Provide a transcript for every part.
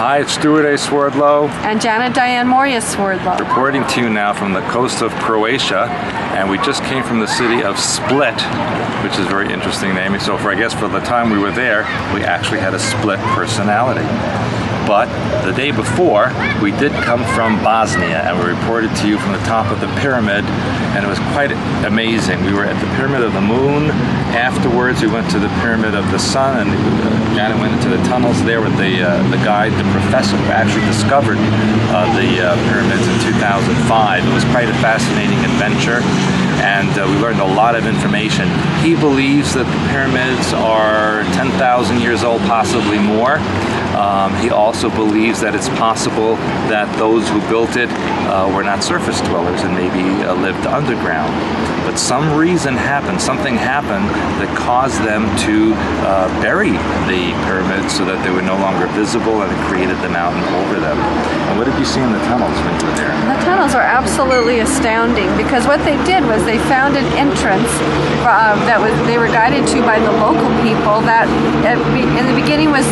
Hi, it's Stuart A. Swerdlow. And Janet Diane Moria Swerdlow. Reporting to you now from the coast of Croatia, and we just came from the city of Split, which is a very interesting naming. So I guess for the time we were there, we actually had a split personality. But the day before, we did come from Bosnia, and we reported to you from the top of the pyramid, and it was quite amazing. We were at the Pyramid of the Moon. Afterwards, we went to the Pyramid of the Sun, and Janet went into the tunnels there with the guide, the professor who actually discovered the pyramids in 2005. It was quite a fascinating adventure, and we learned a lot of information. He believes that the pyramids are 10,000 years old, possibly more. He also believes that it's possible that those who built it were not surface dwellers and maybe lived underground. But some reason happened, something happened that caused them to bury the pyramids so that they were no longer visible, and it created the mountain over them. And what did you see in the tunnels when you were there? The tunnels are absolutely astounding, because what they did was they found an entrance they were guided to by the local people that in the beginning was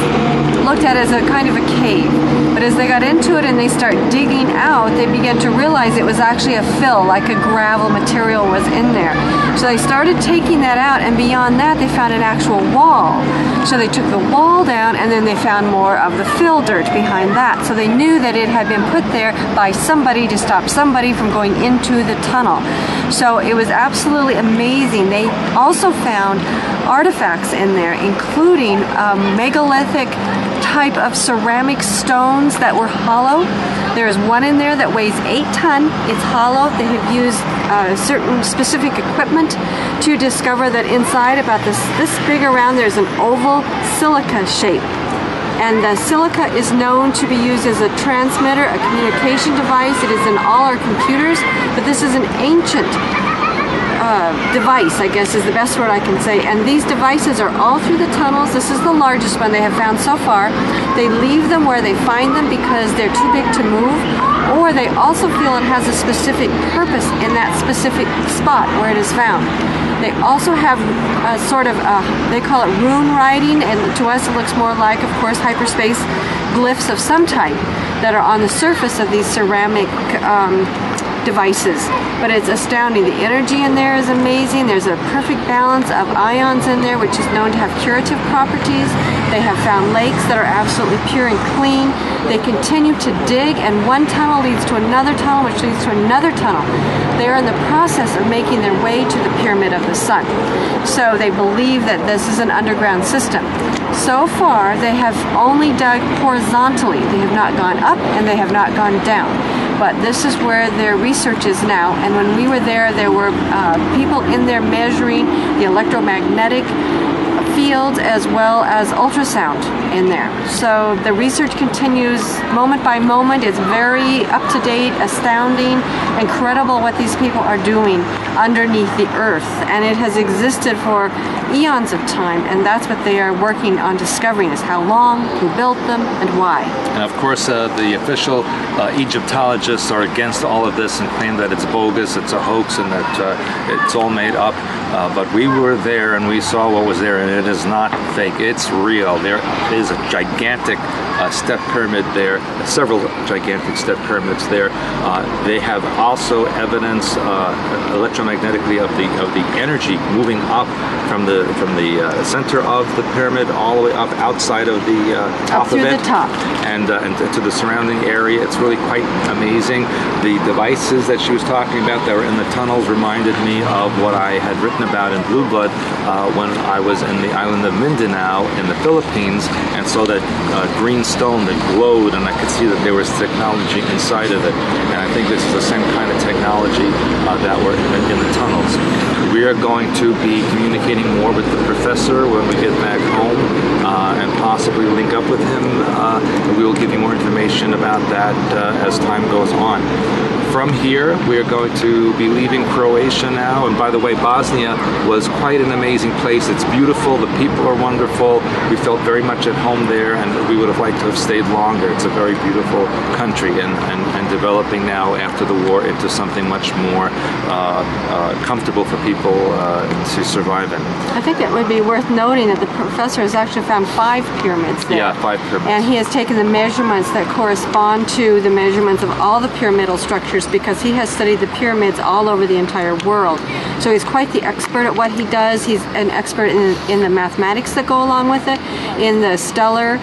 looked at as a kind of a cave. But as they got into it and they start digging out, they began to realize it was actually a fill, like a gravel material was in there. So they started taking that out, and beyond that they found an actual wall. So they took the wall down, and then they found more of the fill dirt behind that. So they knew that it had been put there by somebody to stop somebody from going into the tunnel. So it was absolutely amazing. They also found artifacts in there, including megalithic type of ceramic stones that were hollow. There is one in there that weighs 8 tons. It's hollow. They have used certain specific equipment to discover that inside, about this big around, there's an oval silica shape. And the silica is known to be used as a transmitter, a communication device. It is in all our computers, but this is an ancient device, I guess is the best word I can say. And these devices are all through the tunnels. This is the largest one they have found so far. They leave them where they find them because they're too big to move, or they also feel it has a specific purpose in that specific spot where it is found. They also have a sort of, they call it rune writing, and to us it looks more like, of course, hyperspace glyphs of some type that are on the surface of these ceramic devices. But it's astounding. The energy in there is amazing. There's a perfect balance of ions in there, which is known to have curative properties. They have found lakes that are absolutely pure and clean. They continue to dig, and one tunnel leads to another tunnel, which leads to another tunnel. They are in the process of making their way to the Pyramid of the Sun. So they believe that this is an underground system. So far, they have only dug horizontally. They have not gone up, and they have not gone down. But this is where their research is now, and when we were there were people in there measuring the electromagnetic fields as well as ultrasound in there. So the research continues moment by moment. It's very up to date, astounding, incredible what these people are doing underneath the earth, and it has existed for eons of time, and that's what they are working on discovering, is how long, who built them, and why. And of course the official Egyptologists are against all of this and claim that it's bogus, it's a hoax, and that it's all made up. But we were there and we saw what was there, and it is not fake, it's real. There is a gigantic step pyramid there, several gigantic step pyramids there. They have also evidence electromagnetically of the energy moving up from the center of the pyramid all the way up outside of the top of it, the top, and to the surrounding area. It's really quite amazing. The devices that she was talking about that were in the tunnels reminded me of what I had written about in Blue Blood when I was in the island of Mindanao in the Philippines, and saw that green stone that glowed, and I could see that there was technology inside of it. And I think this is the same kind of technology that were in the tunnels. We are going to be communicating more with the professor when we get back home, and possibly link up with him. We will give you more information about that as time goes on. from here, we are going to be leaving Croatia now. And by the way, Bosnia was quite an amazing place. It's beautiful. The people are wonderful. We felt very much at home there, and we would have liked to have stayed longer. It's a very beautiful country, and developing now after the war into something much more comfortable for people to survive in. I think it would be worth noting that the professor has actually found 5 pyramids there. Yeah, 5 pyramids. And he has taken the measurements that correspond to the measurements of all the pyramidal structures, because he has studied the pyramids all over the entire world. So he's quite the expert at what he does. He's an expert in the mathematics that go along with it, in the stellar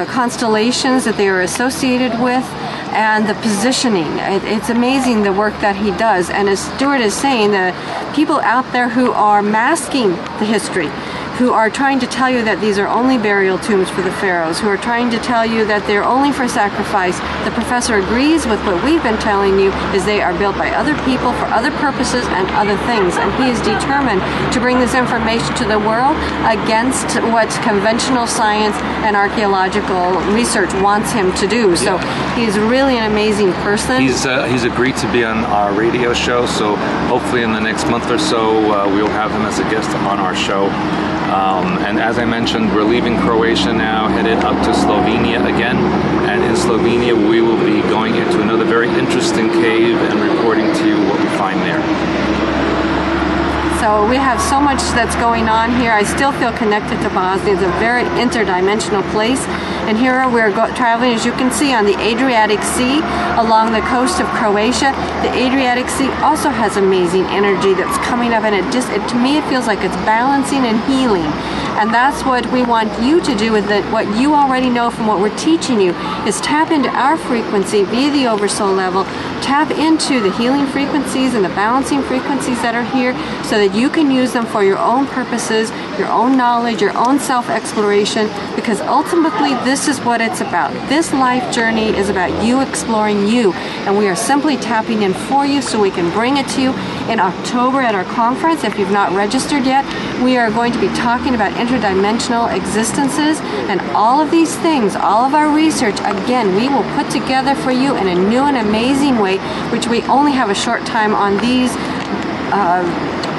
constellations that they are associated with, and the positioning. It's amazing the work that he does. And as Stuart is saying, the people out there who are masking the history, who are trying to tell you that these are only burial tombs for the pharaohs, who are trying to tell you that they're only for sacrifice, the professor agrees with what we've been telling you, is they are built by other people for other purposes and other things. And he is determined to bring this information to the world against what conventional science and archaeological research wants him to do. So he's really an amazing person. He's agreed to be on our radio show, so hopefully in the next month or so we'll have him as a guest on our show. And as I mentioned, we're leaving Croatia now, headed up to Slovenia again. And in Slovenia, we will be going into another very interesting cave and reporting to you what we find there. So we have so much that's going on here. I still feel connected to Bosnia. It's a very interdimensional place. And here we're traveling, as you can see, on the Adriatic Sea along the coast of Croatia. The Adriatic Sea also has amazing energy that's coming up, and to me it feels like it's balancing and healing. And that's what we want you to do with it. What you already know from what we're teaching you is tap into our frequency via the Oversoul level. Tap into the healing frequencies and the balancing frequencies that are here, so that you can use them for your own purposes, your own knowledge, your own self-exploration, because ultimately this is what it's about. This life journey is about you exploring you, and we are simply tapping in for you so we can bring it to you in October at our conference. If you've not registered yet, we are going to be talking about interdimensional existences, and all of these things, all of our research, again, we will put together for you in a new and amazing way, which we only have a short time on these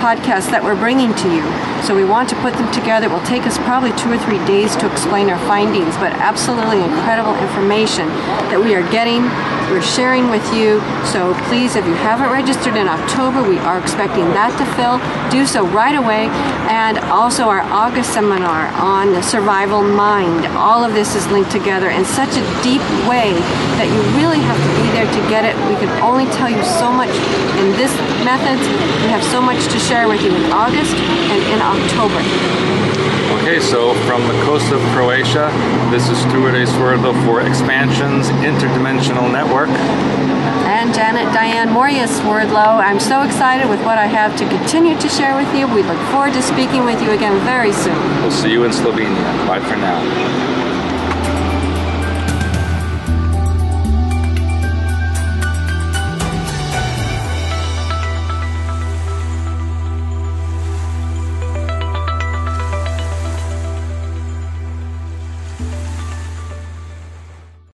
podcasts that we're bringing to you. So we want to put them together. It will take us probably 2 or 3 days to explain our findings, but absolutely incredible information that we are getting, we're sharing with you. So please, if you haven't registered in October, we are expecting that to fill. Do so right away. And also our August seminar on the survival mind. All of this is linked together in such a deep way that you really have to be there to get it. We can only tell you so much in this method. We have so much to share with you in August and in October. Okay, so from the coast of Croatia, this is Stuart A. Swerdlow for Expansions Interdimensional Network. And Janet Diane Moria Swerdlow. I'm so excited with what I have to continue to share with you. We look forward to speaking with you again very soon. We'll see you in Slovenia. Bye for now.